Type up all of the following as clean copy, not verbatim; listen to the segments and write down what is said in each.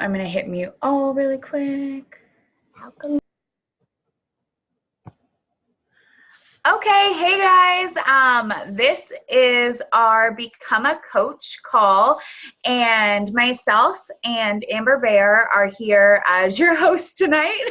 I'm going to hit mute all really quick. Okay, hey guys, this is our Become a Coach call, and myself and Amber Bear are here as your hosts tonight.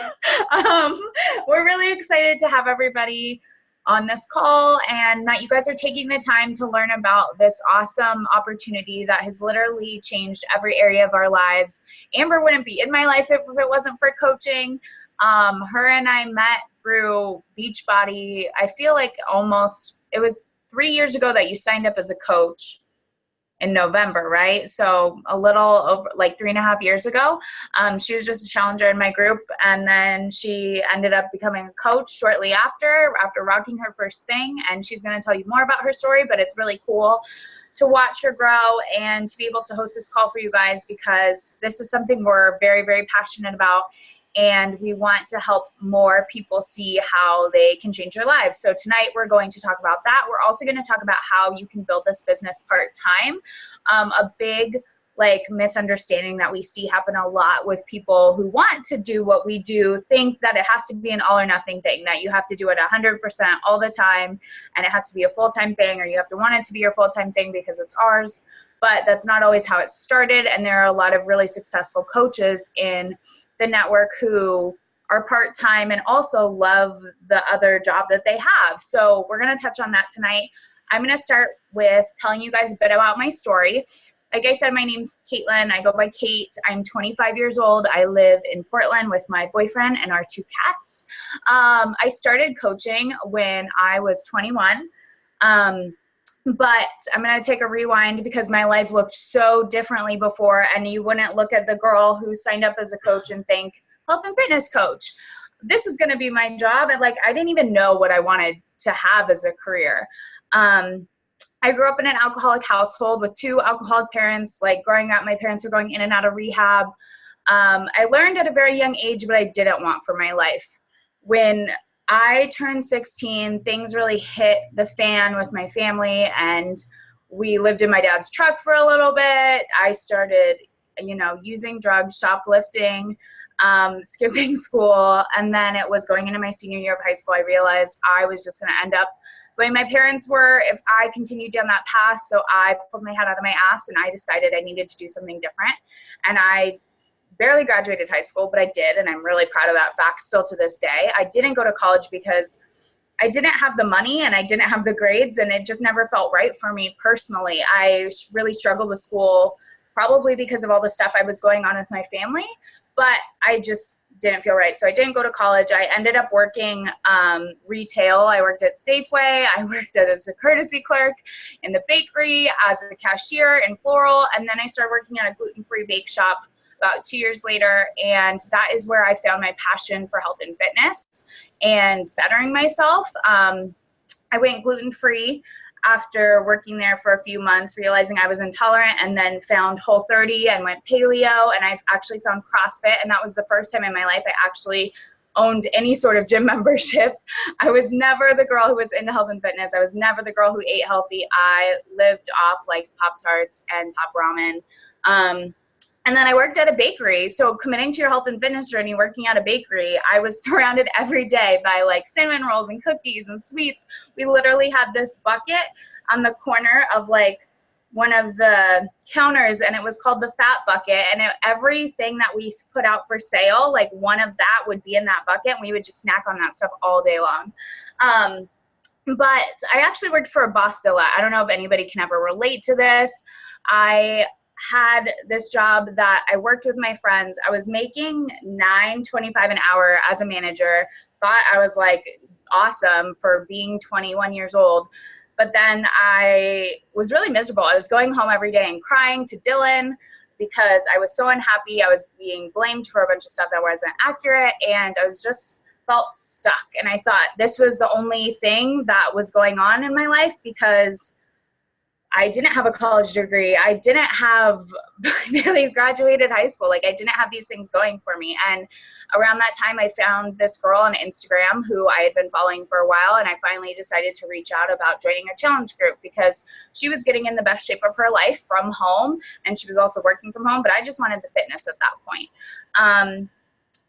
We're really excited to have everybody on this call and that you guys are taking the time to learn about this awesome opportunity that has literally changed every area of our lives. Amber wouldn't be in my life if it wasn't for coaching. Her and I met through Beachbody. I feel like it was 3 years ago that you signed up as a coach in November, right? So a little over like 3.5 years ago. She was just a challenger in my group, and then she ended up becoming a coach shortly after rocking her first thing, and she's going to tell you more about her story, but it's really cool to watch her grow and to be able to host this call for you guys, because this is something we're very, very passionate about, and we want to help more people see how they can change their lives. So tonight we're going to talk about that. We're also going to talk about how you can build this business part-time. A big misunderstanding that we see happen a lot with people who want to do what we do, think that it has to be an all or nothing thing, that you have to do it 100% all the time, and it has to be a full-time thing, or you have to want it to be your full-time thing because it's ours. But that's not always how it started, and there are a lot of really successful coaches in the network who are part-time and also love the other job that they have. So we're going to touch on that tonight. I'm going to start with telling you guys a bit about my story. Like I said, my name's Caitlin. I go by Cait. I'm 25 years old. I live in Portland with my boyfriend and our 2 cats. I started coaching when I was 21. But I'm going to take a rewind because my life looked so differently before, and you wouldn't look at the girl who signed up as a coach and think, health and fitness coach, this is going to be my job. And I didn't even know what I wanted to have as a career. I grew up in an alcoholic household with 2 alcoholic parents. Growing up, my parents were going in and out of rehab. I learned at a very young age what I didn't want for my life. When I turned 16, things really hit the fan with my family, and we lived in my dad's truck for a little bit. I started, using drugs, shoplifting, skipping school, and then it was going into my senior year of high school. I realized I was just going to end up the way my parents were if I continued down that path. So I pulled my head out of my ass, and I decided I needed to do something different. And I barely graduated high school, but I did, and I'm really proud of that fact still to this day. I didn't go to college because I didn't have the money and I didn't have the grades, and it just never felt right for me personally. I really struggled with school, probably because of all the stuff I was going on with my family, but I just didn't feel right. So I didn't go to college. I ended up working retail. I worked at Safeway. I worked as a courtesy clerk in the bakery, as a cashier in floral, and then I started working at a gluten-free bake shop about 2 years later, and that is where I found my passion for health and fitness and bettering myself. I went gluten-free after working there for a few months, realizing I was intolerant, and then found Whole30 and went paleo, and I've actually found CrossFit, and that was the first time in my life I actually owned any sort of gym membership. I was never the girl who was into health and fitness. I was never the girl who ate healthy. I lived off Pop-Tarts and Top Ramen. And then I worked at a bakery. So committing to your health and fitness journey, working at a bakery, I was surrounded every day by cinnamon rolls and cookies and sweets. We literally had this bucket on the corner of one of the counters, and it was called the fat bucket. And everything that we put out for sale, one of that would be in that bucket, and we would just snack on that stuff all day long. But I actually worked for a Bostilla. I don't know if anybody can ever relate to this. I had this job that I worked with my friends. I was making $9.25 an hour as a manager. Thought I was awesome for being 21 years old. But then I was really miserable. I was going home every day and crying to Dylan because I was so unhappy. I was being blamed for a bunch of stuff that wasn't accurate, and I was just felt stuck. And I thought this was the only thing that was going on in my life, because I didn't have a college degree. I didn't have barely graduated high school. Like I didn't have these things going for me. And around that time, I found this girl on Instagram who I had been following for a while. And I finally decided to reach out about joining a challenge group because she was getting in the best shape of her life from home. And she was also working from home, but I just wanted the fitness at that point.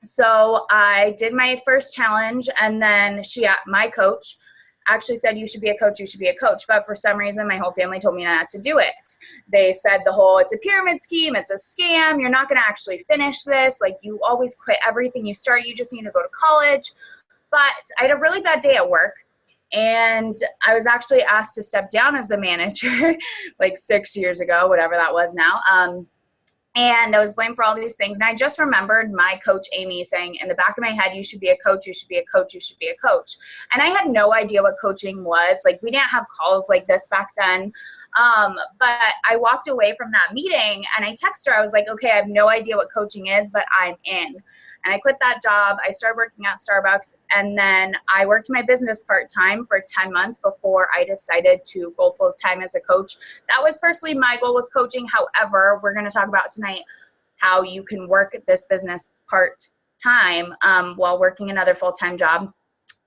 So I did my first challenge, and then my coach actually said, you should be a coach, you should be a coach. But for some reason, my whole family told me not to do it. They said it's a pyramid scheme, it's a scam, you're not going to actually finish this. Like, you always quit everything you start, you just need to go to college. But I had a really bad day at work, and I was actually asked to step down as a manager like 6 years ago, whatever that was now. And I was blamed for all these things. And I just remembered my coach, Amy, saying in the back of my head, you should be a coach, you should be a coach, you should be a coach. And I had no idea what coaching was. Like, we didn't have calls like this back then. But I walked away from that meeting and I texted her. I was like, okay, I have no idea what coaching is, but I'm in. And I quit that job. I started working at Starbucks, and then I worked my business part-time for 10 months before I decided to go full-time as a coach. That was personally my goal with coaching. However, we're going to talk about tonight how you can work at this business part-time while working another full-time job.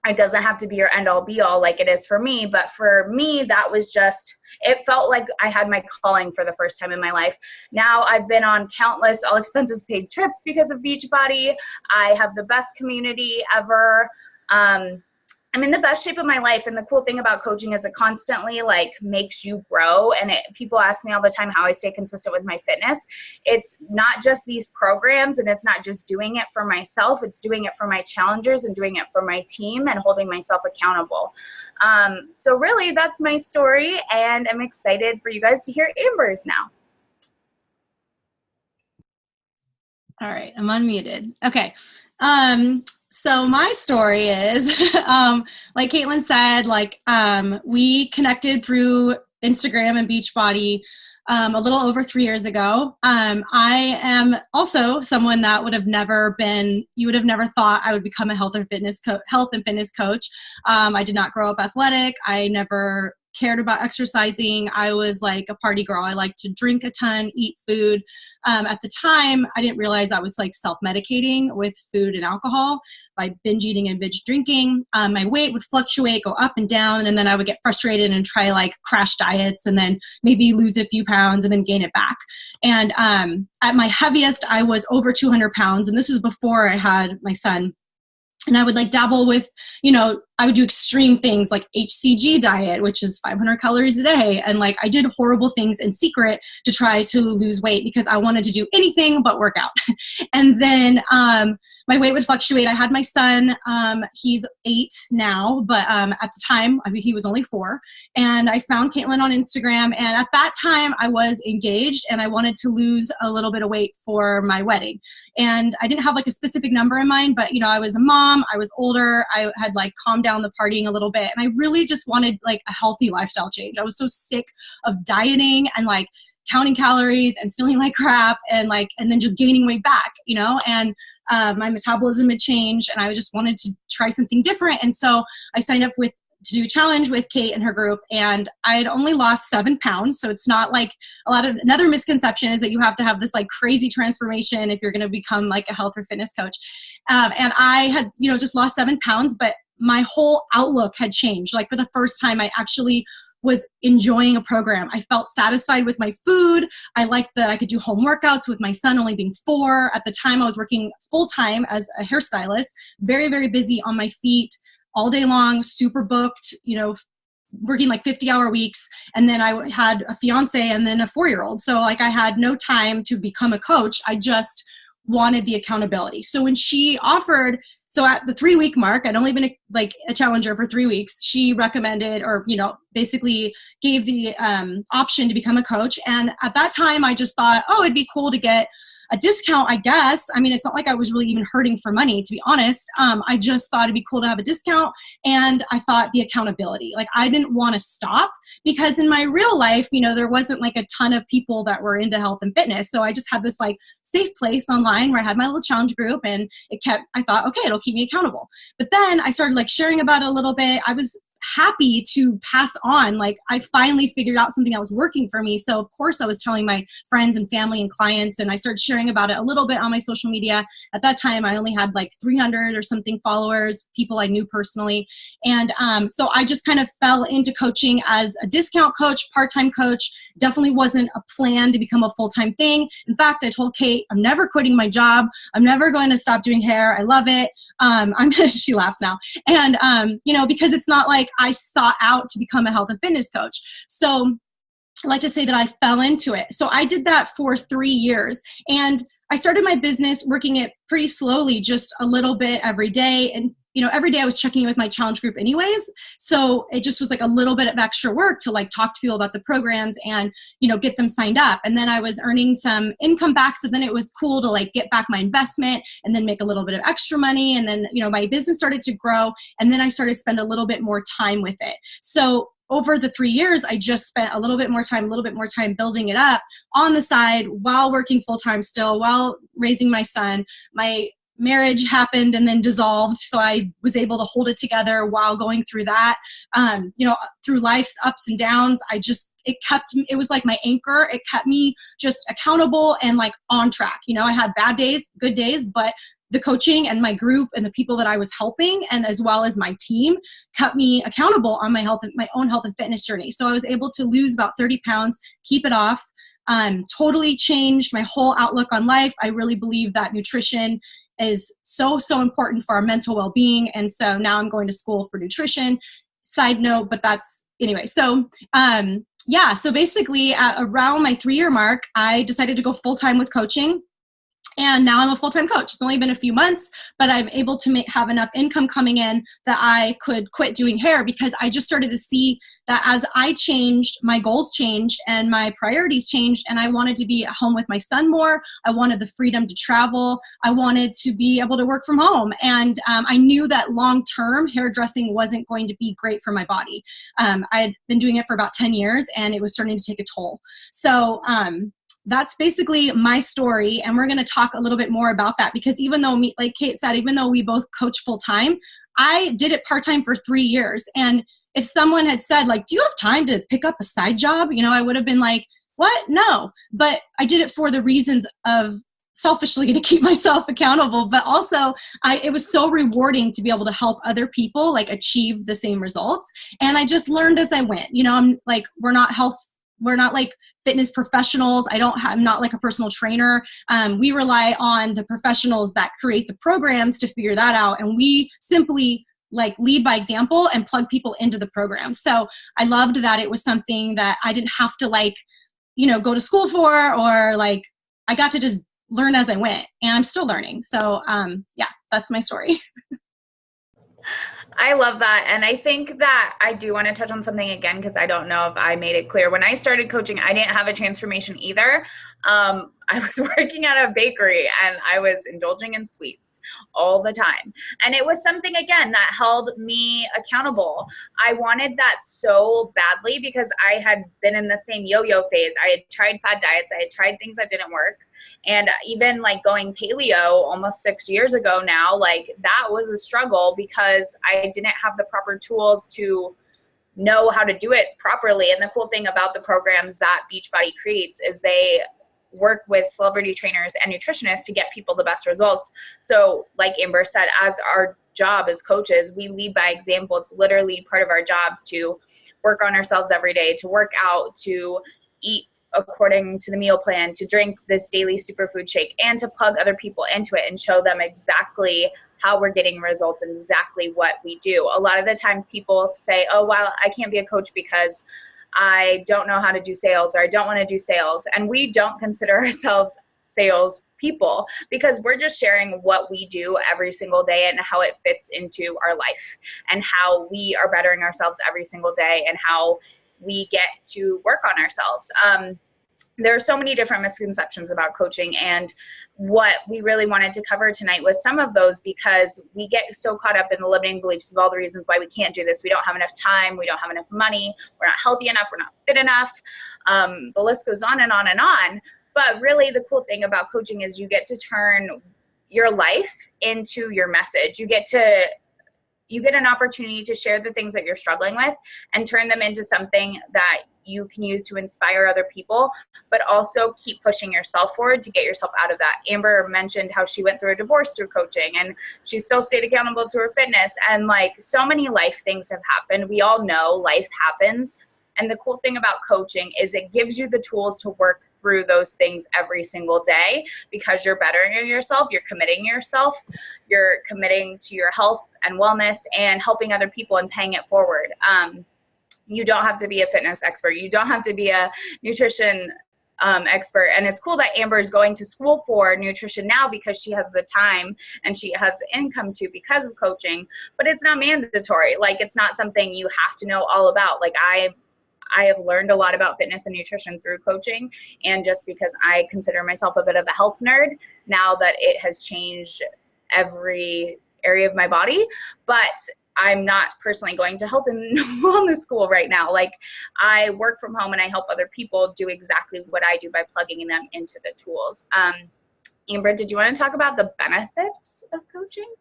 It doesn't have to be your end all be all like it is for me, but for me, that was just, it felt like I had my calling for the first time in my life. Now I've been on countless all expenses paid trips because of Beachbody. I have the best community ever. I'm in the best shape of my life. And the cool thing about coaching is it constantly like makes you grow. And people ask me all the time how I stay consistent with my fitness. It's not just these programs, and it's not just doing it for myself. It's doing it for my challengers and doing it for my team and holding myself accountable. So really that's my story, and I'm excited for you guys to hear Amber's now. All right, I'm unmuted. Okay. So my story is, like Caitlin said, we connected through Instagram and Beachbody a little over 3 years ago. I am also someone that you would have never thought I would become a health and fitness coach. I did not grow up athletic. I never cared about exercising. I was like a party girl. I liked to drink a ton, eat food. At the time, I didn't realize I was like self-medicating with food and alcohol by binge eating and binge drinking. My weight would fluctuate, go up and down, and then I would get frustrated and try like crash diets and then maybe lose a few pounds and then gain it back. And at my heaviest, I was over 200 pounds. And this is before I had my son. And I would like dabble with, I would do extreme things like HCG diet, which is 500 calories a day. And like, I did horrible things in secret to try to lose weight because I wanted to do anything but work out. And then my weight would fluctuate. I had my son, he's 8 now, but at the time, he was only 4. And I found Caitlin on Instagram. And at that time I was engaged and I wanted to lose a little bit of weight for my wedding. And I didn't have like a specific number in mind, but I was a mom, I was older, I had like calmed down the partying a little bit. And I really just wanted like a healthy lifestyle change. I was so sick of dieting and like counting calories and feeling like crap and then just gaining weight back, and my metabolism had changed and I just wanted to try something different. And so I signed up to do a challenge with Cait and her group, and I had only lost 7 pounds. So it's not like another misconception is that you have to have this like crazy transformation if you're going to become like a health or fitness coach. And I had, just lost 7 pounds, but my whole outlook had changed. Like for the first time, I actually was enjoying a program. I felt satisfied with my food. I liked that I could do home workouts with my son only being 4. At the time, I was working full-time as a hairstylist, very, very busy on my feet all day long, super booked, working like 50-hour weeks. And then I had a fiance and then a 4-year-old. So like I had no time to become a coach. I just wanted the accountability. So when she offered, so at the 3-week mark, I'd only been a challenger for 3 weeks. She recommended or, basically gave the option to become a coach. And at that time, I just thought, it'd be cool to get a discount, I guess. I mean, it's not like I was really even hurting for money, to be honest. I just thought it'd be cool to have a discount. And I thought the accountability, like I didn't want to stop because in my real life, there wasn't like a ton of people that were into health and fitness. So I just had this like safe place online where I had my little challenge group, and I thought, okay, it'll keep me accountable. But then I started like sharing about it a little bit. I was happy to pass on. Like, I finally figured out something that was working for me. So of course I was telling my friends and family and clients, and I started sharing about it a little bit on my social media. At that time, I only had like 300 or something followers, people I knew personally. And so I just kind of fell into coaching as a discount coach, part-time coach. Definitely wasn't a plan to become a full-time thing. In fact, I told Cait, I'm never quitting my job. I'm never going to stop doing hair. I love it. She laughs now. And, because it's not like I sought out to become a health and fitness coach. So I like to say that I fell into it. So I did that for 3 years, and I started my business working it pretty slowly, just a little bit every day. And, every day I was checking in with my challenge group anyways. So it just was like a little bit of extra work to like talk to people about the programs and, get them signed up. And then I was earning some income back. So then it was cool to like get back my investment and then make a little bit of extra money. And then, my business started to grow, and then I started to spend a little bit more time with it. So over the 3 years, I just spent a little bit more time building it up on the side while working full-time still, while raising my son. My marriage happened and then dissolved, so I was able to hold it together while going through that. Through life's ups and downs, it was like my anchor. It kept me just accountable and like on track. I had bad days, good days, but the coaching and my group and the people that I was helping, and as well as my team, kept me accountable on my own health and fitness journey. So I was able to lose about 30 pounds, keep it off, totally changed my whole outlook on life. I really believe that nutrition is so, so important for our mental well-being. And so now I'm going to school for nutrition. Side note, but that's anyway. So, so basically at around my 3-year mark, I decided to go full-time with coaching. And now I'm a full-time coach. It's only been a few months, but I'm able to have enough income coming in that I could quit doing hair, because I just started to see that as I changed, my goals changed and my priorities changed, and I wanted to be at home with my son more. I wanted the freedom to travel. I wanted to be able to work from home. And I knew that long-term hairdressing wasn't going to be great for my body. I had been doing it for about 10 years and it was starting to take a toll. So, that's basically my story, and we're going to talk a little bit more about that, because even though, like Cait said, even though we both coach full-time, I did it part-time for 3 years. And if someone had said, like, do you have time to pick up a side job? I would have been like, what? No. But I did it for the reasons of selfishly to keep myself accountable, but also it was so rewarding to be able to help other people like achieve the same results. And I just learned as I went. I'm like, we're not like fitness professionals. I'm not like a personal trainer. We rely on the professionals that create the programs to figure that out. And we simply like lead by example and plug people into the program. So I loved that it was something that I didn't have to go to school for, or like I got to just learn as I went, and I'm still learning. So that's my story. I love that. And I think that I do want to touch on something again, because I don't know if I made it clear. When I started coaching, I didn't have a transformation either. I was working at a bakery and I was indulging in sweets all the time. And it was something, again, that held me accountable. I wanted that so badly because I had been in the same yo-yo phase. I had tried fad diets. I had tried things that didn't work. And even like going paleo almost 6 years ago now, like that was a struggle because I didn't have the proper tools to know how to do it properly. And the cool thing about the programs that Beachbody creates is they work with celebrity trainers and nutritionists to get people the best results. So like Amber said, as our job as coaches, we lead by example. It's literally part of our jobs to work on ourselves every day, to work out, to eat according to the meal plan, to drink this daily superfood shake, and to plug other people into it and show them exactly how we're getting results and exactly what we do. A lot of the time people say, oh, well, I can't be a coach because I don't know how to do sales, or I don't want to do sales. And we don't consider ourselves sales people because we're just sharing what we do every single day and how it fits into our life and how we are bettering ourselves every single day and how we get to work on ourselves. There are so many different misconceptions about coaching, and what we really wanted to cover tonight was some of those, because we get so caught up in the limiting beliefs of all the reasons why we can't do this. We don't have enough time. We don't have enough money. We're not healthy enough. We're not fit enough. The list goes on and on and on. But really the cool thing about coaching is you get to turn your life into your message. You get to you get an opportunity to share the things that you're struggling with and turn them into something that you can use to inspire other people, but also keep pushing yourself forward to get yourself out of that. Amber mentioned how she went through a divorce through coaching, and she still stayed accountable to her fitness. And like, so many life things have happened. We all know life happens. And the cool thing about coaching is it gives you the tools to work through those things every single day, because you're bettering yourself, you're committing yourself, you're committing to your health and wellness and helping other people and paying it forward. You don't have to be a fitness expert. You don't have to be a nutrition expert. And it's cool that Amber is going to school for nutrition now because she has the time and she has the income to because of coaching, but it's not mandatory. Like, it's not something you have to know all about. Like, I have learned a lot about fitness and nutrition through coaching, and just because I consider myself a bit of a health nerd now that it has changed every area of my body. But I'm not personally going to health and wellness school right now. Like, I work from home and I help other people do exactly what I do by plugging them into the tools. Amber, did you want to talk about the benefits of coaching?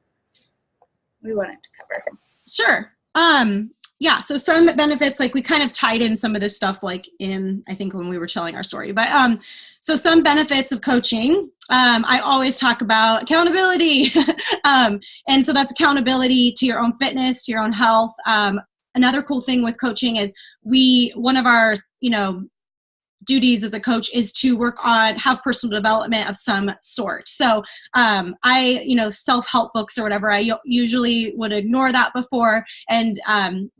We wanted to cover. Sure. Yeah, so some benefits, like we kind of tied in some of this stuff like in, I think when we were telling our story, but so some benefits of coaching, I always talk about accountability. And so that's accountability to your own fitness, to your own health. Another cool thing with coaching is one of our, duties as a coach is to work on have personal development of some sort. So self-help books or whatever, I usually would ignore that before. And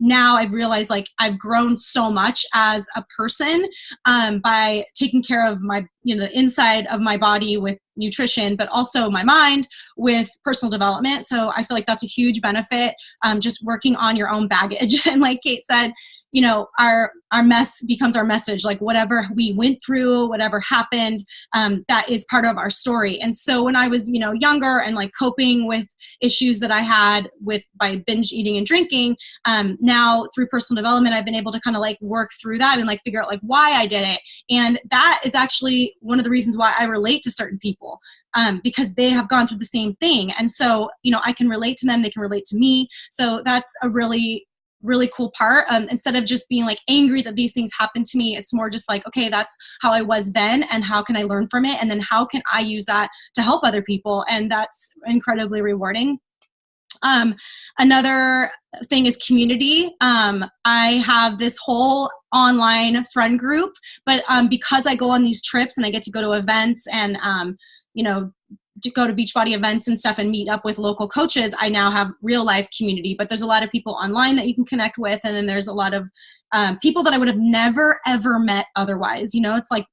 now I've realized like I've grown so much as a person by taking care of my, the inside of my body with nutrition, but also my mind with personal development. So I feel like that's a huge benefit, just working on your own baggage. And like Cait said, our mess becomes our message. Like whatever we went through, whatever happened, that is part of our story. And so when I was, younger and like coping with issues that I had by binge eating and drinking, now through personal development, I've been able to kind of like work through that and like figure out like why I did it. And that is actually one of the reasons why I relate to certain people, because they have gone through the same thing. And so, I can relate to them, they can relate to me. So that's a really cool part. Instead of just being like angry that these things happened to me, it's more just like, okay, that's how I was then, and how can I learn from it? And then how can I use that to help other people? And that's incredibly rewarding. Another thing is community. I have this whole online friend group, but because I go on these trips and I get to go to events and, to go to Beachbody events and stuff and meet up with local coaches, I now have real life community. But there's a lot of people online that you can connect with. And then there's a lot of people that I would have never, ever met otherwise. It's like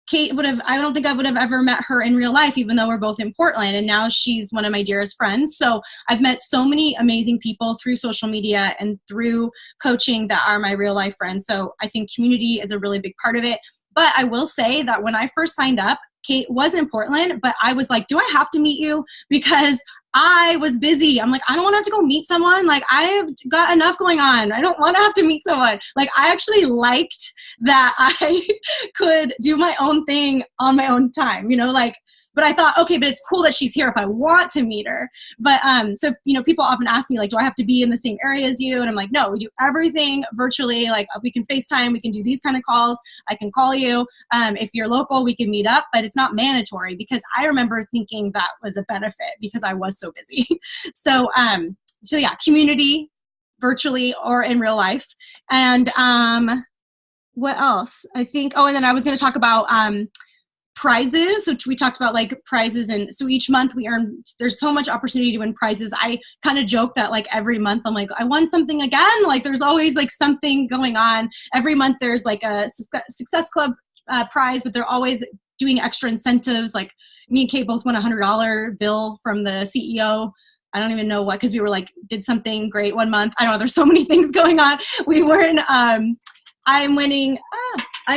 Cait I don't think I would have ever met her in real life, even though we're both in Portland. And now she's one of my dearest friends. So I've met so many amazing people through social media and through coaching that are my real life friends. So I think community is a really big part of it. But I will say that when I first signed up, Cait was in Portland, but I was like, do I have to meet you? Because I was busy. I'm like, I don't want to have to go meet someone. Like, I've got enough going on. I don't want to have to meet someone. Like, I actually liked that I could do my own thing on my own time, but I thought, okay, but it's cool that she's here if I want to meet her. But so, people often ask me like, do I have to be in the same area as you? And I'm like, no, we do everything virtually. Like, we can FaceTime, we can do these kind of calls. I can call you. If you're local, we can meet up, but it's not mandatory, because I remember thinking that was a benefit because I was so busy. So yeah, community virtually or in real life. And what else? I think, and then I was going to talk about prizes, which we talked about, like prizes. And so each month there's so much opportunity to win prizes. I kind of joke that like every month I'm like, I won something again. Like there's always like something going on. Every month there's like a Success Club prize, but they're always doing extra incentives. Like me and Cait both won $100 bill from the CEO. I don't even know what, because we were like, did something great one month. I don't know. There's so many things going on. We were in, I'm winning. I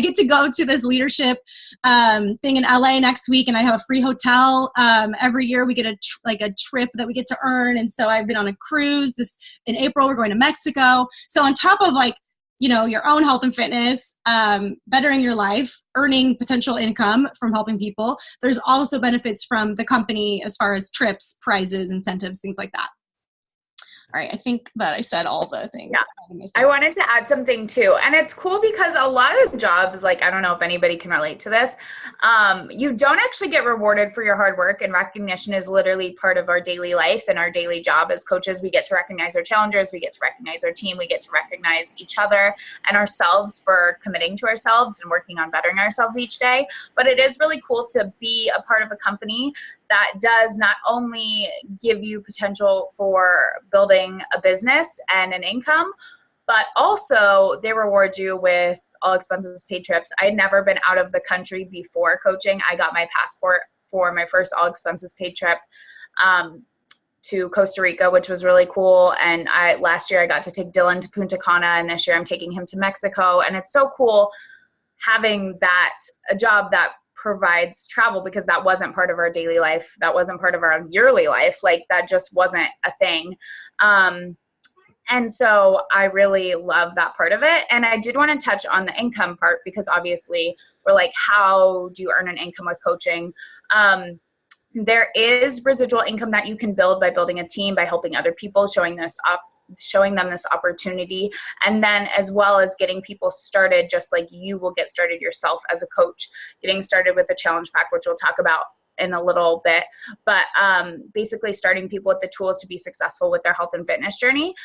get to go to this leadership thing in LA next week, and I have a free hotel. Every year we get a trip that we get to earn. And so I've been on a cruise in April. We're going to Mexico. So on top of like, your own health and fitness, bettering your life, earning potential income from helping people. There's also benefits from the company as far as trips, prizes, incentives, things like that. All right, I think that I said all the things. Yeah. I wanted to add something too. And it's cool because a lot of jobs, like, I don't know if anybody can relate to this, you don't actually get rewarded for your hard work, and recognition is literally part of our daily life and our daily job as coaches. We get to recognize our challengers, we get to recognize our team, we get to recognize each other and ourselves for committing to ourselves and working on bettering ourselves each day. But it is really cool to be a part of a company that does not only give you potential for building a business and an income, but also they reward you with all expenses paid trips. I had never been out of the country before coaching. I got my passport for my first all expenses paid trip to Costa Rica, which was really cool. And last year I got to take Dylan to Punta Cana, and this year I'm taking him to Mexico. And it's so cool having a job that provides travel, because that wasn't part of our daily life. That wasn't part of our yearly life. Like, that just wasn't a thing. And so I really love that part of it. And I did want to touch on the income part, because obviously we're like, how do you earn an income with coaching? There is residual income that you can build by building a team, by helping other people, showing them this opportunity, and then as well as getting people started, just like you will get started yourself as a coach, getting started with the challenge pack, which we'll talk about in a little bit, but basically starting people with the tools to be successful with their health and fitness journey.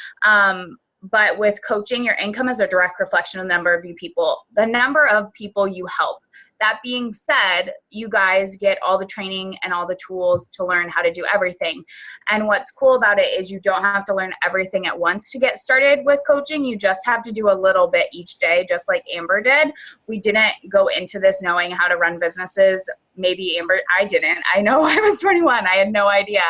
But with coaching, your income is a direct reflection of the number of people you help. That being said, you guys get all the training and all the tools to learn how to do everything. And what's cool about it is you don't have to learn everything at once to get started with coaching. You just have to do a little bit each day, just like Amber did. We didn't go into this knowing how to run businesses. Maybe Amber, I didn't. I know I was 21. I had no idea.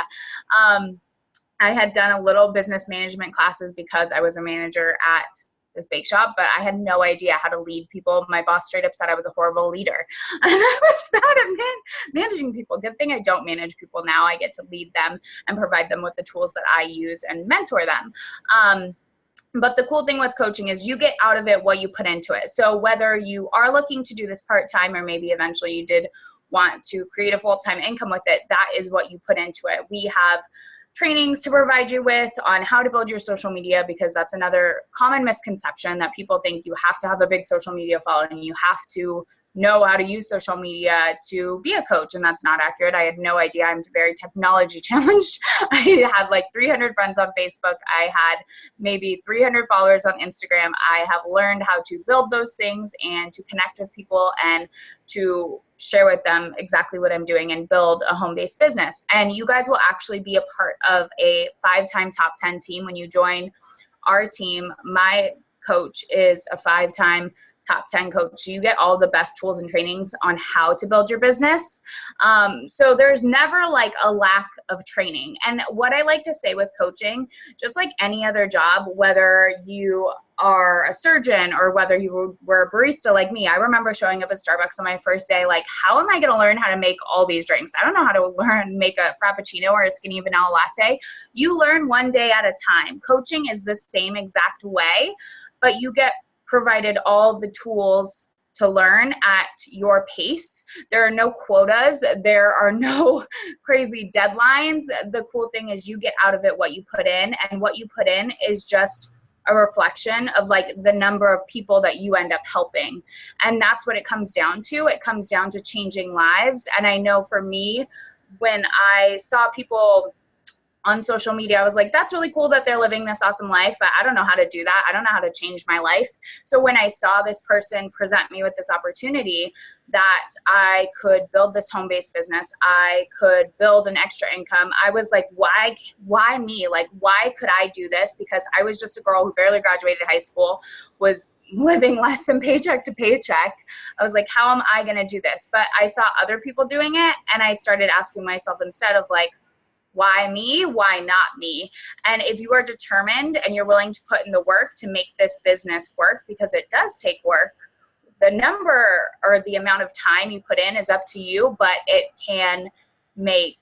I had done a little business management classes because I was a manager at this bake shop, but I had no idea how to lead people. My boss straight up said I was a horrible leader. And I was bad at managing people. Good thing I don't manage people now. I get to lead them and provide them with the tools that I use and mentor them. But the cool thing with coaching is you get out of it what you put into it. So whether you are looking to do this part-time, or maybe eventually you did want to create a full-time income with it, that is what you put into it. We have trainings to provide you with on how to build your social media, because that's another common misconception, that people think you have to have a big social media following, you have to know how to use social media to be a coach, and that's not accurate. I had no idea. I'm very technology challenged. I had like 300 friends on Facebook. I had maybe 300 followers on Instagram. I have learned how to build those things and to connect with people and to share with them exactly what I'm doing and build a home-based business. And you guys will actually be a part of a 5-time top 10 team when you join our team. My coach is a 5-time top 10 coach. So you get all the best tools and trainings on how to build your business. So there's never like a lack of training. And what I like to say with coaching, just like any other job, whether you are a surgeon or whether you were a barista like me, I remember showing up at Starbucks on my first day, like, how am I going to learn how to make all these drinks? I don't know how to make a Frappuccino or a skinny vanilla latte. You learn one day at a time. Coaching is the same exact way, but you get provided all the tools to learn at your pace. There are no quotas. There are no crazy deadlines. The cool thing is you get out of it what you put in, and what you put in is just a reflection of like the number of people that you end up helping. And that's what it comes down to. It comes down to changing lives. And I know for me, when I saw people on social media, I was like, that's really cool that they're living this awesome life, but I don't know how to do that. I don't know how to change my life. So when I saw this person present me with this opportunity that I could build this home-based business, I could build an extra income, I was like, why me? Like, why could I do this? Because I was just a girl who barely graduated high school, was living less than paycheck to paycheck. I was like, how am I going to do this? But I saw other people doing it, and I started asking myself instead of like, why me? Why not me? And if you are determined and you're willing to put in the work to make this business work, because it does take work, the number or the amount of time you put in is up to you, but it can make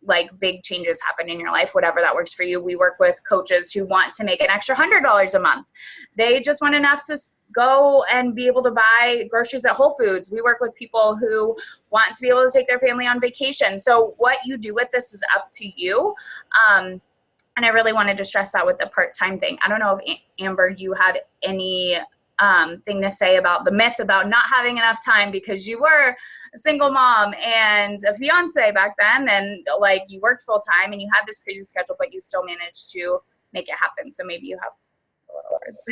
like big changes happen in your life, whatever that works for you. We work with coaches who want to make an extra $100 a month. They just want enough to go and be able to buy groceries at Whole Foods. We work with people who want to be able to take their family on vacation. So what you do with this is up to you. And I really wanted to stress that with the part-time thing. I don't know if Amber, you had any thing to say about the myth about not having enough time, because you were a single mom and a fiance back then, and like you worked full time and you had this crazy schedule, but you still managed to make it happen. So maybe you have a little words.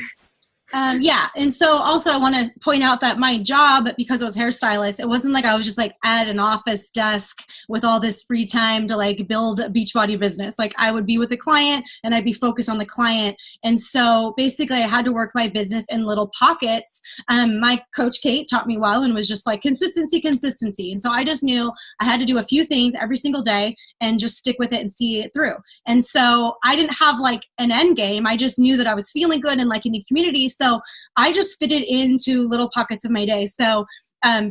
Yeah. And so also I want to point out that my job, because I was hairstylist, it wasn't like I was just like at an office desk with all this free time to like build a Beachbody business. Like I would be with a client and I'd be focused on the client. And so basically I had to work my business in little pockets. My coach Cait taught me well and was just like consistency. And so I just knew I had to do a few things every single day and just stick with it and see it through. And so I didn't have like an end game. I just knew that I was feeling good and like in the community. So I just fitted into little pockets of my day. So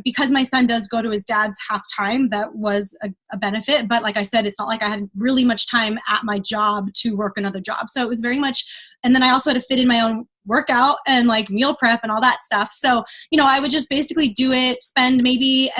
because my son does go to his dad's half time, that was a benefit. But like I said, it's not like I had really much time at my job to work another job. So it was very much, and then I also had to fit in my own workout and like meal prep and all that stuff. So, you know, I would just basically do it, spend maybe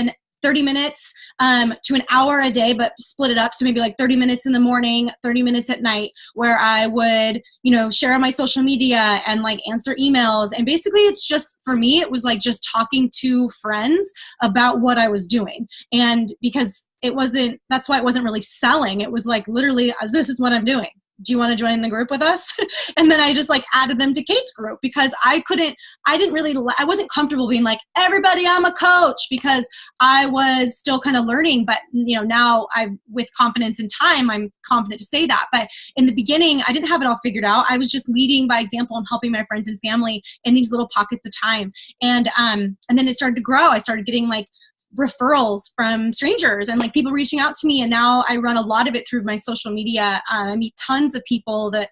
30 minutes to an hour a day, but split it up. So maybe like 30 minutes in the morning, 30 minutes at night, where I would, you know, share on my social media and like answer emails. And basically it's just, for me, it was like just talking to friends about what I was doing. And because that's why it wasn't really selling. It was like, literally, this is what I'm doing. Do you want to join the group with us? And then I just like added them to Cait's group, because I wasn't comfortable being like, everybody, I'm a coach, because I was still kind of learning. But, you know, now with confidence and time, I'm confident to say that. But in the beginning, I didn't have it all figured out. I was just leading by example and helping my friends and family in these little pockets of time. And then it started to grow. I started getting like referrals from strangers and like people reaching out to me. And now I run a lot of it through my social media. I meet tons of people that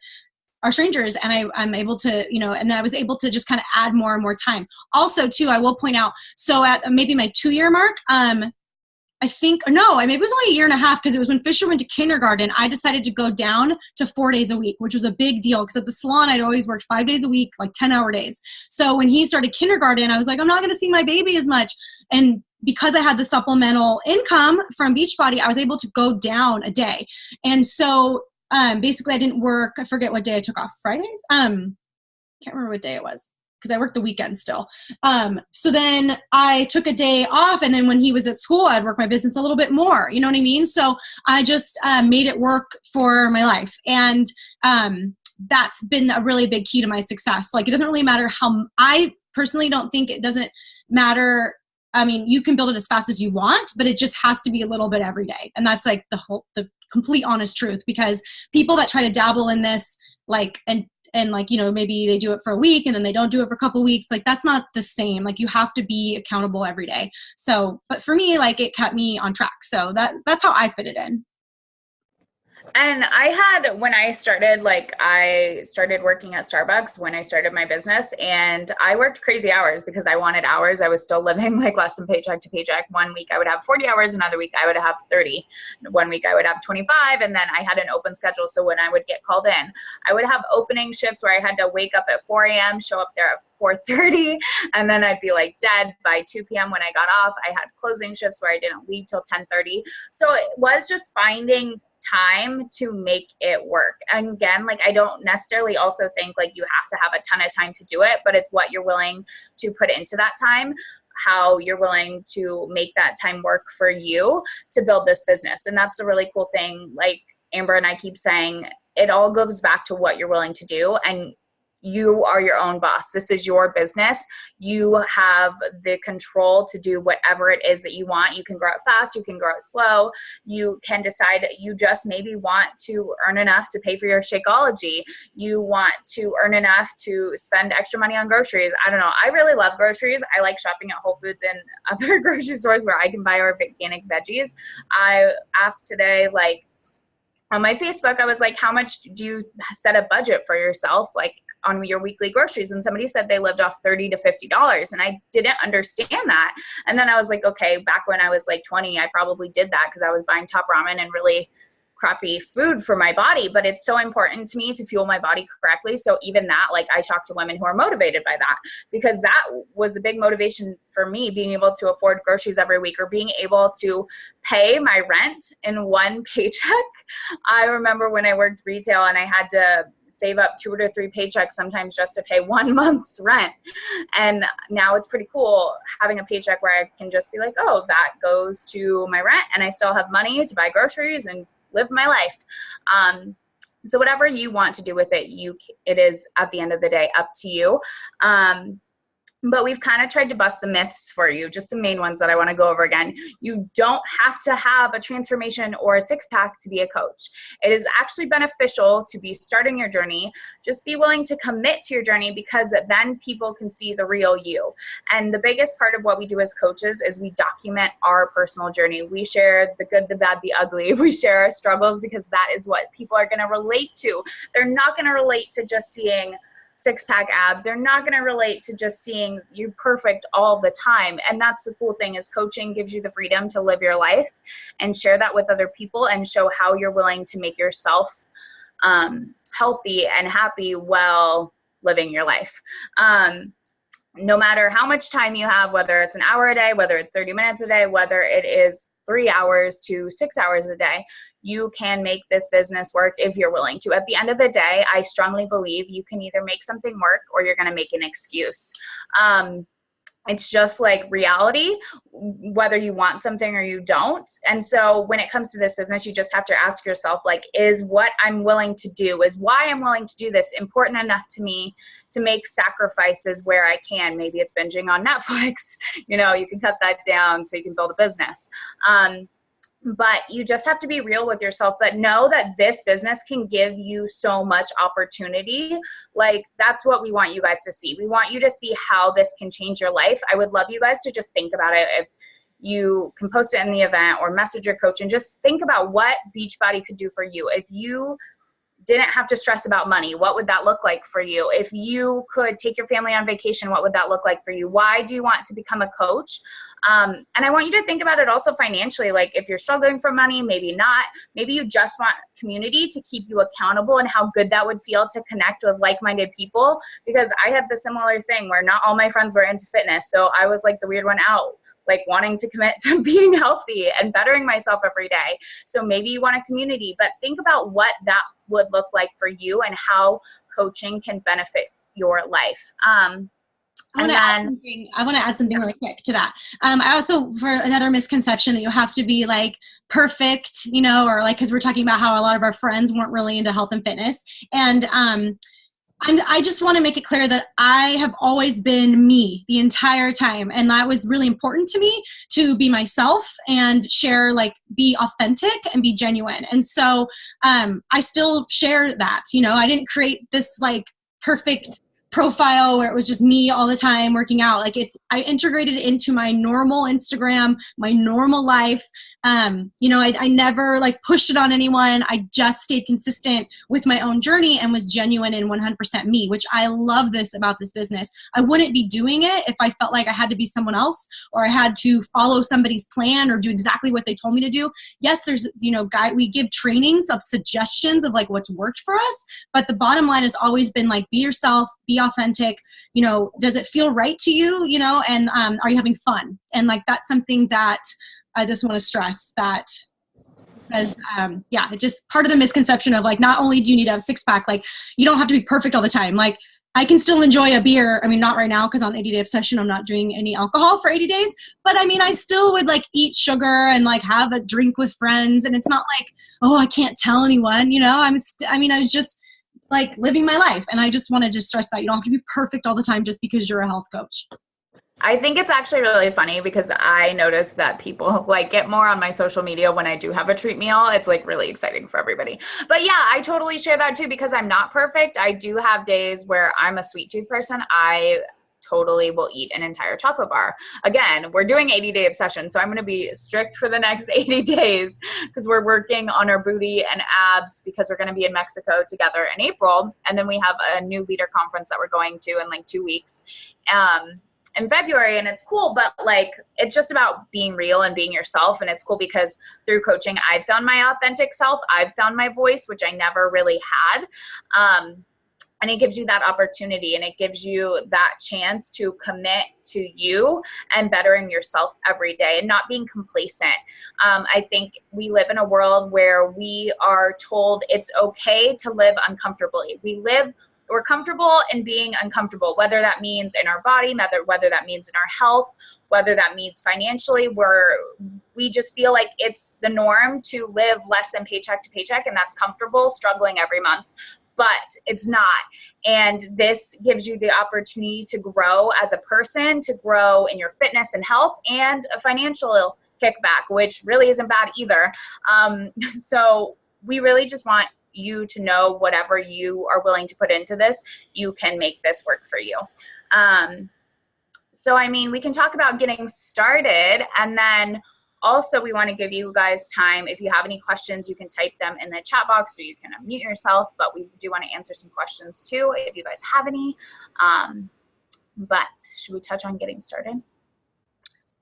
are strangers, and I'm able to, you know, and I was able to just kind of add more and more time. Also too, I will point out, so at maybe my 2-year mark, I think, or no, maybe it was only a year and a half, because it was when Fisher went to kindergarten, I decided to go down to 4 days a week, which was a big deal, because at the salon, I'd always worked 5 days a week, like 10-hour days. So when he started kindergarten, I was like, I'm not going to see my baby as much. And because I had the supplemental income from Beachbody, I was able to go down a day. And so basically I didn't work, I forget what day I took off, Fridays? Can't remember what day it was, because I worked the weekend still. So then I took a day off, and then when he was at school, I'd work my business a little bit more, you know what I mean? So I just made it work for my life. And that's been a really big key to my success. Like, it doesn't really matter I personally don't think it doesn't matter. I mean, you can build it as fast as you want, but it just has to be a little bit every day. And that's like the complete honest truth, because people that try to dabble in this, like, and like, you know, maybe they do it for a week and then they don't do it for a couple of weeks. Like, that's not the same. Like, you have to be accountable every day. So, but for me, like, it kept me on track. So that's how I fit it in. And when I started working at Starbucks when I started my business, and I worked crazy hours because I wanted hours. I was still living like less than paycheck to paycheck. 1 week I would have 40 hours, another week I would have 30. 1 week I would have 25, and then I had an open schedule. So when I would get called in, I would have opening shifts where I had to wake up at 4 a.m., show up there at 4:30, and then I'd be like dead by 2 p.m. when I got off. I had closing shifts where I didn't leave till 10:30. So it was just finding time to make it work. And again, like, I don't necessarily also think like you have to have a ton of time to do it, but it's what you're willing to put into that time, how you're willing to make that time work for you to build this business. And that's the really cool thing. Like Amber and I keep saying, it all goes back to what you're willing to do, and you are your own boss. This is your business. You have the control to do whatever it is that you want. You can grow it fast. You can grow it slow. You can decide you just maybe want to earn enough to pay for your Shakeology. You want to earn enough to spend extra money on groceries. I don't know. I really love groceries. I like shopping at Whole Foods and other grocery stores where I can buy organic veggies. I asked today, like, on my Facebook, I was like, how much do you set a budget for yourself, like, on your weekly groceries? And somebody said they lived off $30 to $50. And I didn't understand that. And then I was like, okay, back when I was like 20, I probably did that because I was buying Top Ramen and really crappy food for my body, but it's so important to me to fuel my body correctly. So even that, like, I talk to women who are motivated by that, because that was a big motivation for me, being able to afford groceries every week, or being able to pay my rent in one paycheck. I remember when I worked retail and I had to save up 2 to 3 paychecks sometimes just to pay 1 month's rent. And now it's pretty cool having a paycheck where I can just be like, oh, that goes to my rent, and I still have money to buy groceries and live my life. So whatever you want to do with it, it is at the end of the day up to you. But we've kind of tried to bust the myths for you, just the main ones that I want to go over again. You don't have to have a transformation or a six-pack to be a coach. It is actually beneficial to be starting your journey. Just be willing to commit to your journey, because then people can see the real you. And the biggest part of what we do as coaches is we document our personal journey. We share the good, the bad, the ugly. We share our struggles, because that is what people are going to relate to. They're not going to relate to just seeing six-pack abs. They're not going to relate to just seeing you perfect all the time. And that's the cool thing, is coaching gives you the freedom to live your life and share that with other people, and show how you're willing to make yourself healthy and happy while living your life. No matter how much time you have, whether it's an hour a day, whether it's 30 minutes a day, whether it is 3 hours to 6 hours a day, you can make this business work if you're willing to. At the end of the day, I strongly believe you can either make something work or you're going to make an excuse. It's just like reality, whether you want something or you don't. And so when it comes to this business, you just have to ask yourself, like, is what I'm willing to do, is why I'm willing to do this important enough to me to make sacrifices where I can? Maybe it's binging on Netflix. You can cut that down so you can build a business. But you just have to be real with yourself, but know that this business can give you so much opportunity. Like, that's what we want you guys to see. We want you to see how this can change your life. I would love you guys to just think about it. If you can post it in the event or message your coach, and just think about what Beachbody could do for you. If you didn't have to stress about money, what would that look like for you? If you could take your family on vacation, what would that look like for you? Why do you want to become a coach? And I want you to think about it also financially. Like, if you're struggling for money, maybe not. Maybe you just want community to keep you accountable, and how good that would feel to connect with like-minded people. Because I had the similar thing where not all my friends were into fitness. So I was like the weird one out, like wanting to commit to being healthy and bettering myself every day. So maybe you want a community, but think about what that would look like for you and how coaching can benefit your life. I want to add something really quick to that. I also, for another misconception, that you have to be like perfect, or like, because we're talking about how a lot of our friends weren't really into health and fitness. And I just want to make it clear that I have always been me the entire time. And that was really important to me, to be myself and share, like, be authentic and be genuine. And so I still share that. I didn't create this like perfect profile where it was just me all the time working out. Like, I integrated it into my normal Instagram, my normal life. I never like pushed it on anyone. I just stayed consistent with my own journey and was genuine and 100% me, which I love this about this business. I wouldn't be doing it if I felt like I had to be someone else, or I had to follow somebody's plan or do exactly what they told me to do. Yes, there's, we give trainings of suggestions of like what's worked for us, but the bottom line has always been like, be yourself, be authentic. Does it feel right to you? And are you having fun? And like, that's something that I just want to stress, that because it's just part of the misconception of like, not only do you need to have a six-pack, like, you don't have to be perfect all the time. Like, I can still enjoy a beer. I mean, not right now, because on 80 Day Obsession, I'm not doing any alcohol for 80 days. But I mean, I still would like eat sugar and like have a drink with friends. And it's not like, oh, I can't tell anyone, I was just like living my life. And I just wanted to stress that you don't have to be perfect all the time just because you're a health coach. I think it's actually really funny, because I notice that people like get more on my social media when I do have a treat meal. It's like really exciting for everybody. But yeah, I totally share that too, because I'm not perfect. I do have days where I'm a sweet tooth person. I totally will eat an entire chocolate bar. Again, we're doing 80 Day Obsession, so I'm going to be strict for the next 80 days because we're working on our booty and abs, because we're going to be in Mexico together in April. And then we have a new leader conference that we're going to in like 2 weeks. in February, and it's cool, but like, it's just about being real and being yourself. And it's cool because through coaching, I've found my authentic self. I've found my voice, which I never really had. And it gives you that opportunity, and it gives you that chance to commit to you and bettering yourself every day and not being complacent. I think we live in a world where we are told it's okay to live uncomfortably. We're comfortable in being uncomfortable, whether that means in our body, whether that means in our health, whether that means financially. We just feel like it's the norm to live less than paycheck to paycheck, and that's comfortable, struggling every month. But it's not. And this gives you the opportunity to grow as a person, to grow in your fitness and health, and a financial kickback, which really isn't bad either. So we really just want you to know whatever you are willing to put into this, you can make this work for you. So, I mean, we can talk about getting started, and then also we want to give you guys time. If you have any questions, you can type them in the chat box, or you can unmute yourself, but we do want to answer some questions too if you guys have any. But should we touch on getting started?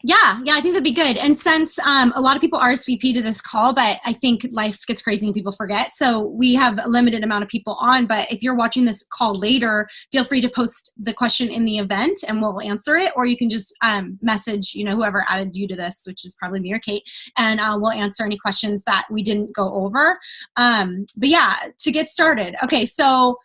Yeah, I think that'd be good. And since a lot of people RSVP to this call, but I think life gets crazy and people forget. So we have a limited amount of people on, but if you're watching this call later, feel free to post the question in the event and we'll answer it. Or you can just message, whoever added you to this, which is probably me or Cait, and we'll answer any questions that we didn't go over. But yeah, to get started. Okay, so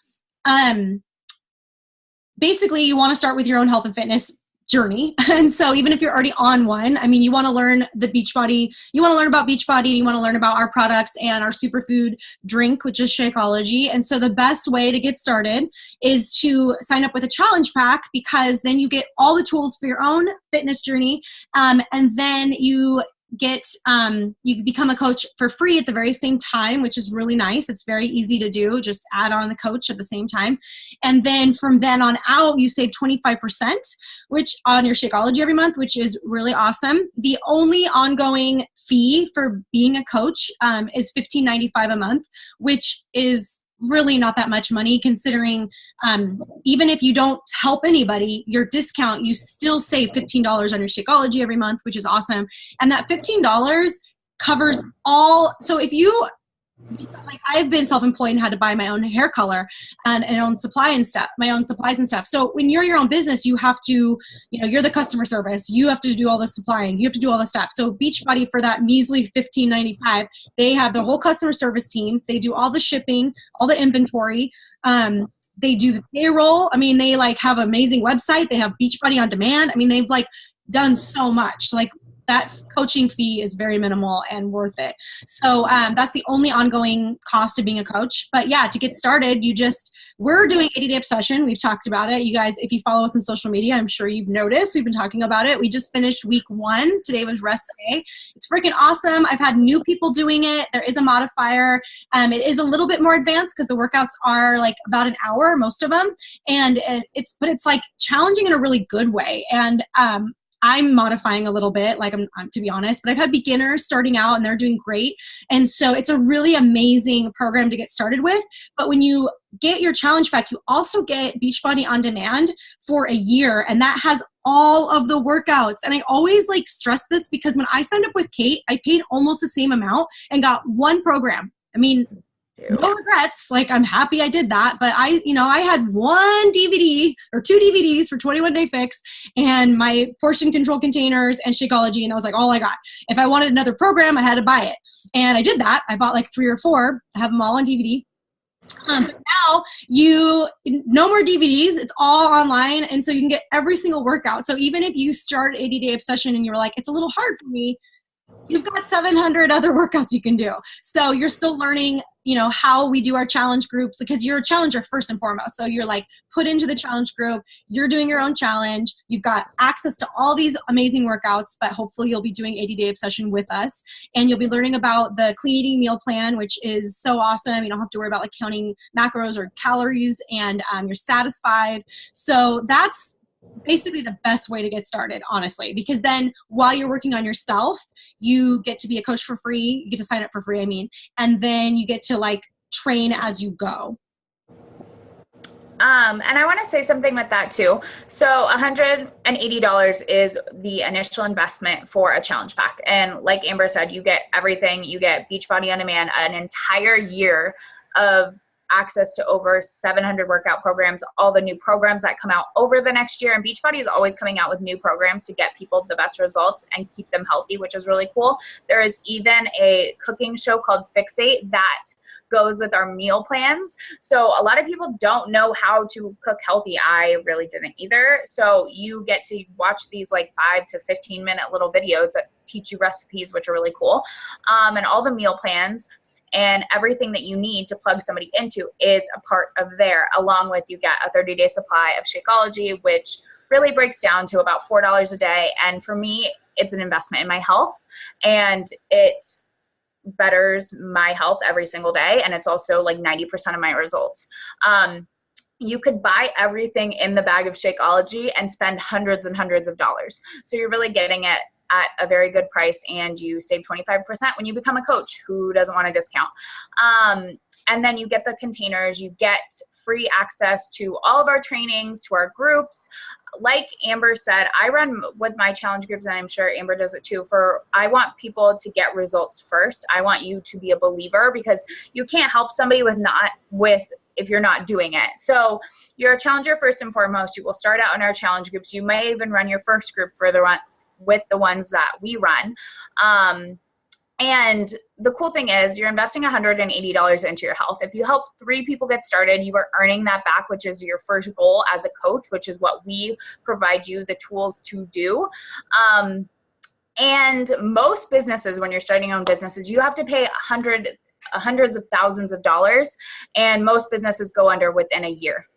basically you want to start with your own health and fitness journey. And so even if you're already on one, I mean, you want to learn the Beachbody, you want to learn about Beachbody, and you want to learn about our products and our superfood drink, which is Shakeology. And so the best way to get started is to sign up with a challenge pack, because then you get all the tools for your own fitness journey. And then you become a coach for free at the very same time, which is really nice. It's very easy to do. Just add on the coach at the same time. And then from then on out, you save 25%, which on your Shakeology every month, which is really awesome. The only ongoing fee for being a coach is $15.95 a month, which is really not that much money, considering even if you don't help anybody, your discount, you still save $15 on your Shakeology every month, which is awesome. And that $15 covers all. So if you, like, I've been self-employed and had to buy my own hair color and own my own supplies and stuff. So when you're your own business, you have to, you're the customer service. You have to do all the supplying. You have to do all the stuff. So Beachbody, for that measly $15.95, they have the whole customer service team. They do all the shipping, all the inventory. They do the payroll. I mean, they have an amazing website. They have Beachbody on demand. I mean, they've done so much. That coaching fee is very minimal and worth it. So that's the only ongoing cost of being a coach. But yeah, to get started, we're doing 80-Day Obsession. We've talked about it. You guys, if you follow us on social media, I'm sure you've noticed we've been talking about it. We just finished week 1. Today was rest day. It's freaking awesome. I've had new people doing it. There is a modifier. It is a little bit more advanced because the workouts are about an hour, most of them. And it's challenging in a really good way. And I'm modifying a little bit, I'm to be honest, but I've had beginners starting out and they're doing great. And so it's a really amazing program to get started with. But when you get your challenge pack, you also get Beachbody on demand for a year. And that has all of the workouts. And I always stress this, because when I signed up with Cait, I paid almost the same amount and got one program. I mean, no regrets. I'm happy I did that. But I had one DVD or 2 DVDs for 21 Day Fix and my portion control containers and Shakeology. And I was all I got. If I wanted another program, I had to buy it. And I did that. I bought 3 or 4. I have them all on DVD. But now no more DVDs. It's all online. And so you can get every single workout. So even if you start 80-Day Obsession and you're it's a little hard for me, you've got 700 other workouts you can do. So you're still learning, how we do our challenge groups, because you're a challenger first and foremost. So you're put into the challenge group, you're doing your own challenge. You've got access to all these amazing workouts, but hopefully you'll be doing 80-Day Obsession with us. And you'll be learning about the clean eating meal plan, which is so awesome. You don't have to worry about counting macros or calories, and you're satisfied. So that's basically the best way to get started, honestly, because then while you're working on yourself, you get to be a coach for free. You get to sign up for free, and then you get to train as you go. And I want to say something with that too. So $180 is the initial investment for a challenge pack. And like Amber said, you get everything. You get Beachbody On Demand, an entire year of access to over 700 workout programs, all the new programs that come out over the next year. And Beachbody is always coming out with new programs to get people the best results and keep them healthy, which is really cool. There is even a cooking show called Cait that goes with our meal plans. So a lot of people don't know how to cook healthy. I really didn't either. So you get to watch these like 5 to 15 minute little videos that teach you recipes, which are really cool. And all the meal plans and everything that you need to plug somebody into is a part of there, along with you get a 30-day supply of Shakeology, which really breaks down to about $4 a day. And for me, it's an investment in my health, and it betters my health every single day. And it's also like 90% of my results. You could buy everything in the bag of Shakeology and spend hundreds and hundreds of dollars. So you're really getting it at a very good price, and you save 25% when you become a coach. Who doesn't want a discount? And then you get the containers, you get free access to all of our trainings, to our groups. Like Amber said, I run with my challenge groups, and I'm sure Amber does it too. I want people to get results first. I want you to be a believer, because you can't help somebody if you're not doing it. So you're a challenger first and foremost. You will start out in our challenge groups. You may even run your first group with the ones that we run. And the cool thing is you're investing $180 into your health. If you help 3 people get started, you are earning that back, which is your first goal as a coach, which is what we provide you the tools to do. And most businesses, when you're starting your own businesses, you have to pay hundreds of thousands of dollars, and most businesses go under within a year.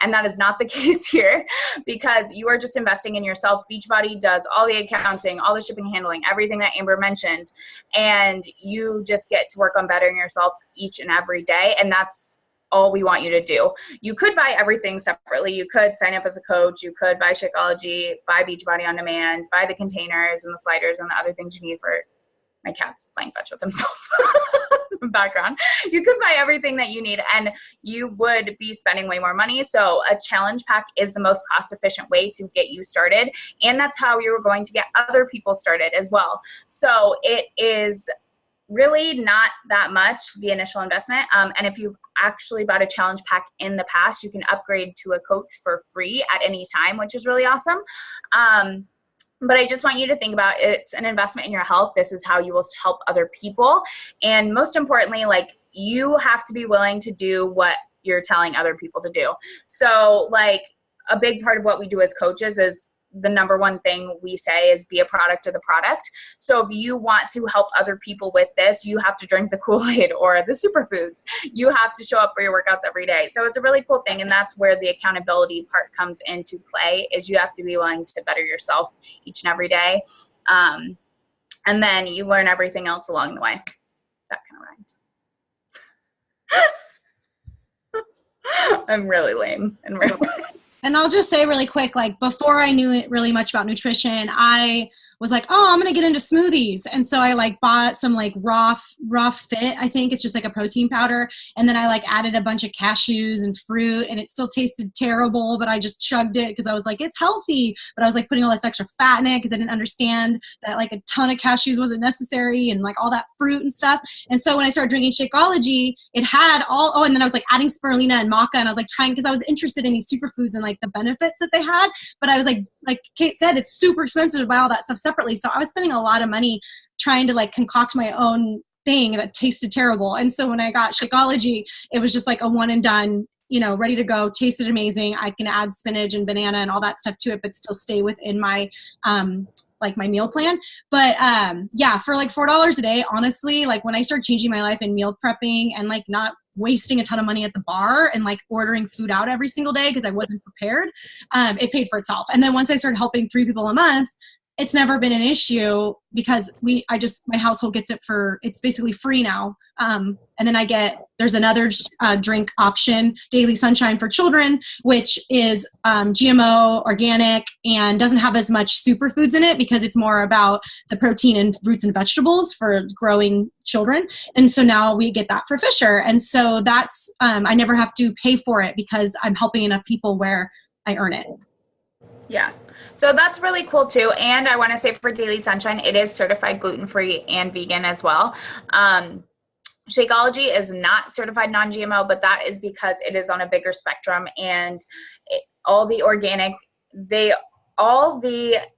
And that is not the case here, because you are just investing in yourself. Beachbody does all the accounting, all the shipping, handling, everything that Amber mentioned, and you just get to work on bettering yourself each and every day. And that's all we want you to do. You could buy everything separately. You could sign up as a coach. You could buy Shakeology, buy Beachbody On Demand, buy the containers and the sliders and the other things you need for my cat's playing fetch with himself. Background. You could buy everything that you need, and you would be spending way more money. So a challenge pack is the most cost efficient way to get you started, and that's how you're going to get other people started as well. So it is really not that much, the initial investment. And if you've actually bought a challenge pack in the past, you can upgrade to a coach for free at any time, which is really awesome. But I just want you to think about it's an investment in your health. This is how you will help other people. And most importantly, like, you have to be willing to do what you're telling other people to do. So like a big part of what we do as coaches is the number one thing we say is be a product of the product. So if you want to help other people with this, you have to drink the Kool-Aid or the superfoods. You have to show up for your workouts every day. So it's a really cool thing. And that's where the accountability part comes into play, is you have to be willing to better yourself each and every day. And then you learn everything else along the way. That kind of rhymed. I'm really lame and really And I'll just say really quick, like, before I knew really much about nutrition, I was like, oh, I'm going to get into smoothies. And so I like bought some like raw fit. I think it's just like a protein powder. And then I like added a bunch of cashews and fruit, and it still tasted terrible, but I just chugged it because I was like, it's healthy. But I was like putting all this extra fat in it because I didn't understand that like a ton of cashews wasn't necessary, and like all that fruit and stuff. And so when I started drinking Shakeology, it had and then I was like adding spirulina and maca, and I was like trying, because I was interested in these superfoods and like the benefits that they had. But I was like Cait said, it's super expensive to buy all that stuff separately. So I was spending a lot of money trying to like concoct my own thing that tasted terrible. And so when I got Shakeology, it was just like a one and done, ready to go, tasted amazing. I can add spinach and banana and all that stuff to it, but still stay within my, like my meal plan. But yeah, for like $4 a day, honestly, like when I started changing my life and meal prepping and like not wasting a ton of money at the bar and like ordering food out every single day because I wasn't prepared, it paid for itself. And then once I started helping 3 people a month, it's never been an issue because my household gets it's basically free now. And then there's another drink option, Daily Sunshine for Children, which is GMO, organic, and doesn't have as much superfoods in it because it's more about the protein and fruits and vegetables for growing children. And so now we get that for Fisher. And so that's, I never have to pay for it because I'm helping enough people where I earn it. Yeah. So that's really cool too. And I want to say for Daily Sunshine, it is certified gluten-free and vegan as well. Shakeology is not certified non-GMO, but that is because it is on a bigger spectrum, and all the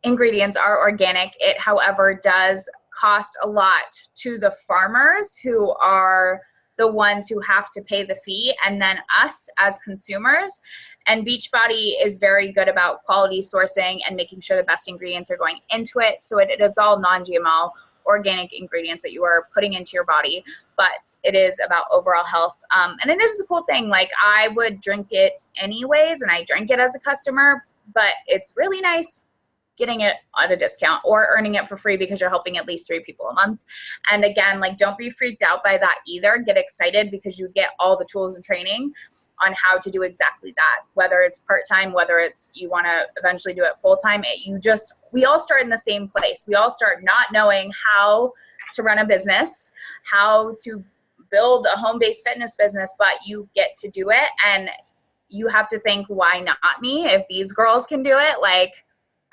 ingredients are organic. It, however, does cost a lot to the farmers, who are the ones who have to pay the fee, and then us as consumers. And Beachbody is very good about quality sourcing and making sure the best ingredients are going into it. So it is all non-GMO, organic ingredients that you are putting into your body, but it is about overall health. And it is a cool thing. Like, I would drink it anyways, and I drink it as a customer, but it's really nice getting it at a discount or earning it for free because you're helping at least 3 people a month. And again, like, don't be freaked out by that either. Get excited because you get all the tools and training on how to do exactly that, whether it's part-time, whether it's you want to eventually do it full-time. We all start in the same place. We all start not knowing how to run a business, how to build a home-based fitness business, but you get to do it. And you have to think, why not me? If these girls can do it, like,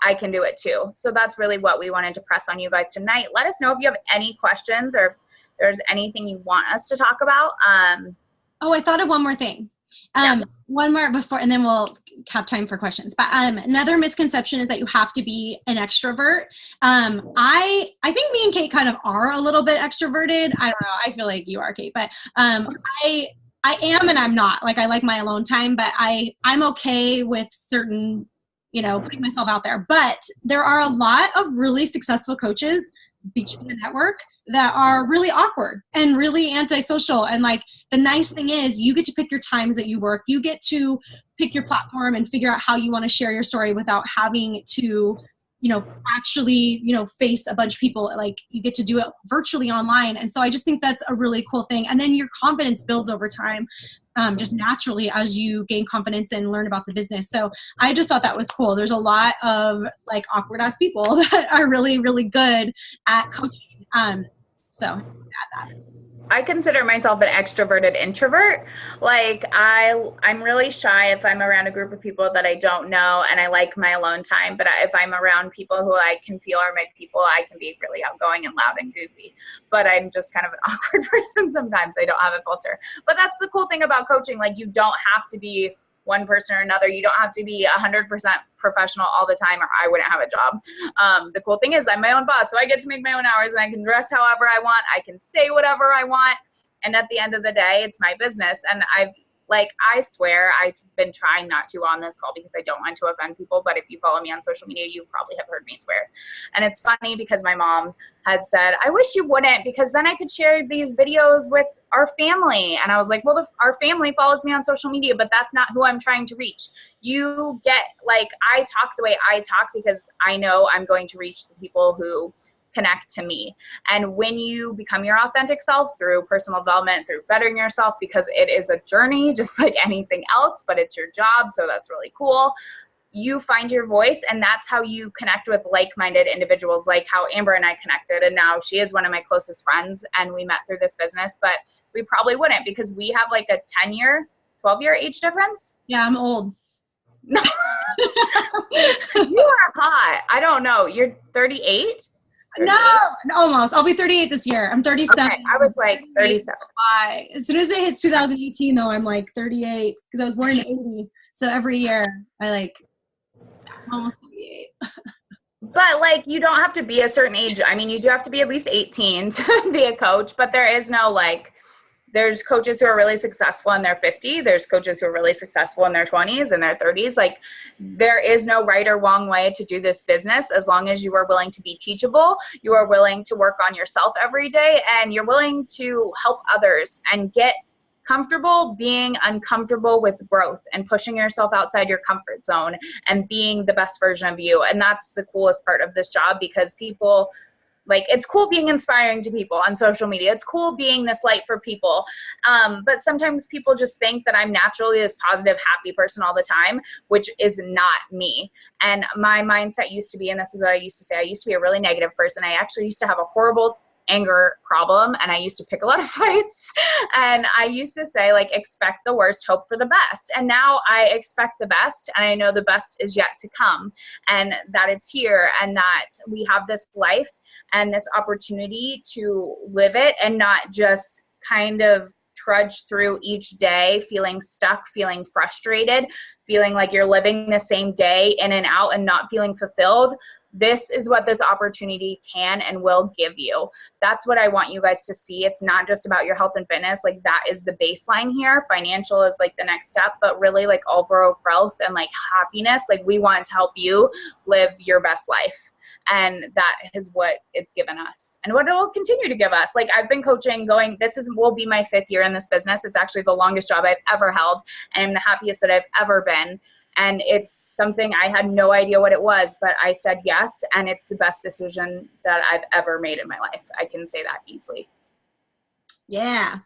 I can do it too. So that's really what we wanted to press on you guys tonight. Let us know if you have any questions or if there's anything you want us to talk about. I thought of one more thing. One more before, and then we'll have time for questions. But another misconception is that you have to be an extrovert. I think me and Cait kind of are a little bit extroverted. I don't know. I feel like you are, Cait, but I am and I'm not. Like, I like my alone time, but I'm okay with certain, putting myself out there. But there are a lot of really successful coaches between the network that are really awkward and really antisocial. And like, the nice thing is you get to pick your times that you work. You get to pick your platform and figure out how you want to share your story without having to, actually, face a bunch of people. Like, you get to do it virtually online. And so I just think that's a really cool thing. And then your confidence builds over time, just naturally as you gain confidence and learn about the business. So I just thought that was cool. There's a lot of like awkward ass people that are really, really good at coaching. So add that. I consider myself an extroverted introvert. Like, I'm really shy if I'm around a group of people that I don't know, and I like my alone time. But if I'm around people who I can feel are my people, I can be really outgoing and loud and goofy. But I'm just kind of an awkward person sometimes. I don't have a filter. But that's the cool thing about coaching. Like, you don't have to be one person or another. You don't have to be 100% professional all the time, or I wouldn't have a job. The cool thing is I'm my own boss, so I get to make my own hours, and I can dress however I want. I can say whatever I want. And at the end of the day, it's my business. And I swear I've been trying not to on this call because I don't want to offend people. But if you follow me on social media, you probably have heard me swear. And it's funny because my mom had said, I wish you wouldn't, because then I could share these videos with our family. And I was like, well, our family follows me on social media, but that's not who I'm trying to reach. You get, like, I talk the way I talk because I know I'm going to reach the people who connect to me. And when you become your authentic self through personal development, through bettering yourself, because it is a journey just like anything else, but it's your job, so that's really cool. You find your voice, and that's how you connect with like-minded individuals, like how Amber and I connected. And now she is one of my closest friends, and we met through this business, but we probably wouldn't because we have like a 10-year, 12-year age difference. Yeah, I'm old. You are hot. I don't know. You're 38? No, almost. I'll be 38 this year. I'm 37. Okay, I was like 37. As soon as it hits 2018, though, I'm like 38 because I was born in 80. So every year, I'm almost 38. But like, you don't have to be a certain age. I mean, you do have to be at least 18 to be a coach, but there is no like, there's coaches who are really successful in their 50s. There's coaches who are really successful in their 20s and their 30s. Like, there is no right or wrong way to do this business as long as you are willing to be teachable, you are willing to work on yourself every day, and you're willing to help others and get comfortable being uncomfortable with growth and pushing yourself outside your comfort zone and being the best version of you. And that's the coolest part of this job, because people, like, it's cool being inspiring to people on social media. It's cool being this light for people. But sometimes people just think that I'm naturally this positive, happy person all the time, which is not me. And my mindset used to be, and this is what I used to say, I used to be a really negative person. I actually used to have a horrible anger problem, and I used to pick a lot of fights, and I used to say, like, expect the worst, hope for the best. And now I expect the best, and I know the best is yet to come, and that it's here, and that we have this life and this opportunity to live it and not just kind of trudge through each day feeling stuck, feeling frustrated, feeling like you're living the same day in and out and not feeling fulfilled. This is what this opportunity can and will give you. That's what I want you guys to see. It's not just about your health and fitness. Like, that is the baseline here. Financial is like the next step, but really, like, overall growth and like happiness. Like, we want to help you live your best life. And that is what it's given us and what it will continue to give us. Like, I've been coaching will be my 5th year in this business. It's actually the longest job I've ever held, and I'm the happiest that I've ever been. And it's something I had no idea what it was, but I said yes, and it's the best decision that I've ever made in my life. I can say that easily. Yeah.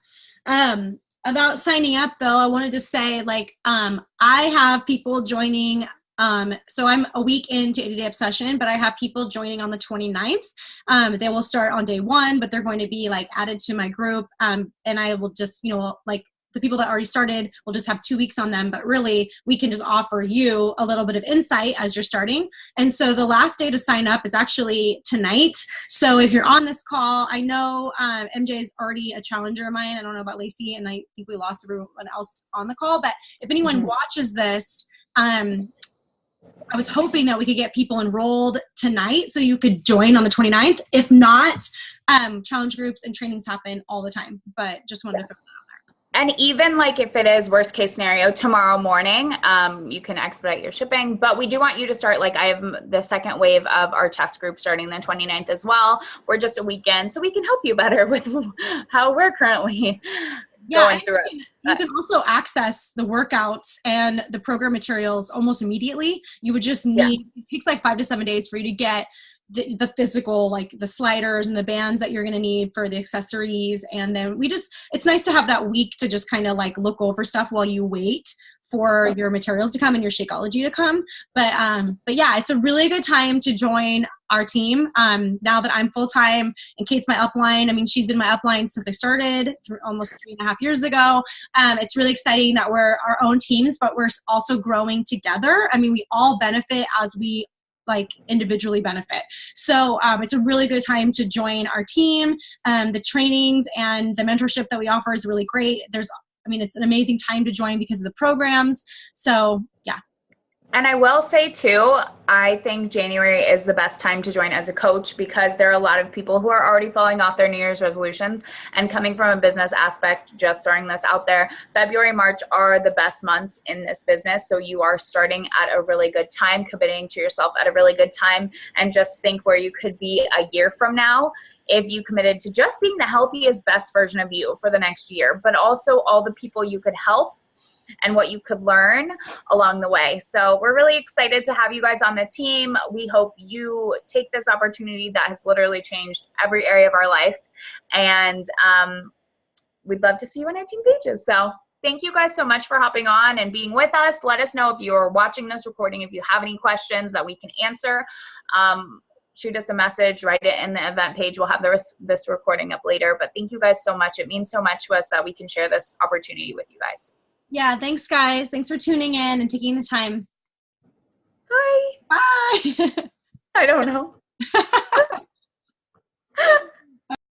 About signing up, though, I wanted to say, like, I have people joining. So I'm a week into 80-Day Obsession, but I have people joining on the 29th. They will start on day 1, but they're going to be, like, added to my group. And I will just, like, the people that already started will just have 2 weeks on them, but really we can just offer you a little bit of insight as you're starting. And so the last day to sign up is actually tonight. So if you're on this call, I know MJ is already a challenger of mine. I don't know about Lacey, and I think we lost everyone else on the call, but if anyone watches this, I was hoping that we could get people enrolled tonight so you could join on the 29th. If not, challenge groups and trainings happen all the time, but just wanted to throw that out there. And even, like, if it is worst case scenario tomorrow morning, you can expedite your shipping. But we do want you to start, like, I have the second wave of our test group starting the 29th as well. We're just a weekend, so we can help you better with how we're currently going through it. You can also access the workouts and the program materials almost immediately. You would just need, it takes like 5 to 7 days for you to get the physical, like the sliders and the bands that you're going to need for the accessories. And then it's nice to have that week to just kind of like look over stuff while you wait for your materials to come and your Shakeology to come. But yeah, it's a really good time to join our team. Now that I'm full-time and Cait's my upline, I mean, she's been my upline since I started almost 3.5 years ago. It's really exciting that we're our own teams, but we're also growing together. I mean, we all benefit as we like individually benefit. So it's a really good time to join our team. The trainings and the mentorship that we offer is really great. It's an amazing time to join because of the programs. So yeah. And I will say too, I think January is the best time to join as a coach, because there are a lot of people who are already falling off their New Year's resolutions. And coming from a business aspect, just throwing this out there, February, March are the best months in this business. So you are starting at a really good time, committing to yourself at a really good time. And just think where you could be a year from now if you committed to just being the healthiest, best version of you for the next year, but also all the people you could help and what you could learn along the way. So we're really excited to have you guys on the team. We hope you take this opportunity that has literally changed every area of our life. And we'd love to see you on our team pages. So thank you guys so much for hopping on and being with us. Let us know if you're watching this recording, if you have any questions that we can answer. Shoot us a message, write it in the event page. We'll have this recording up later. But thank you guys so much. It means so much to us that we can share this opportunity with you guys. Yeah, thanks, guys. Thanks for tuning in and taking the time. Bye. Bye. I don't know.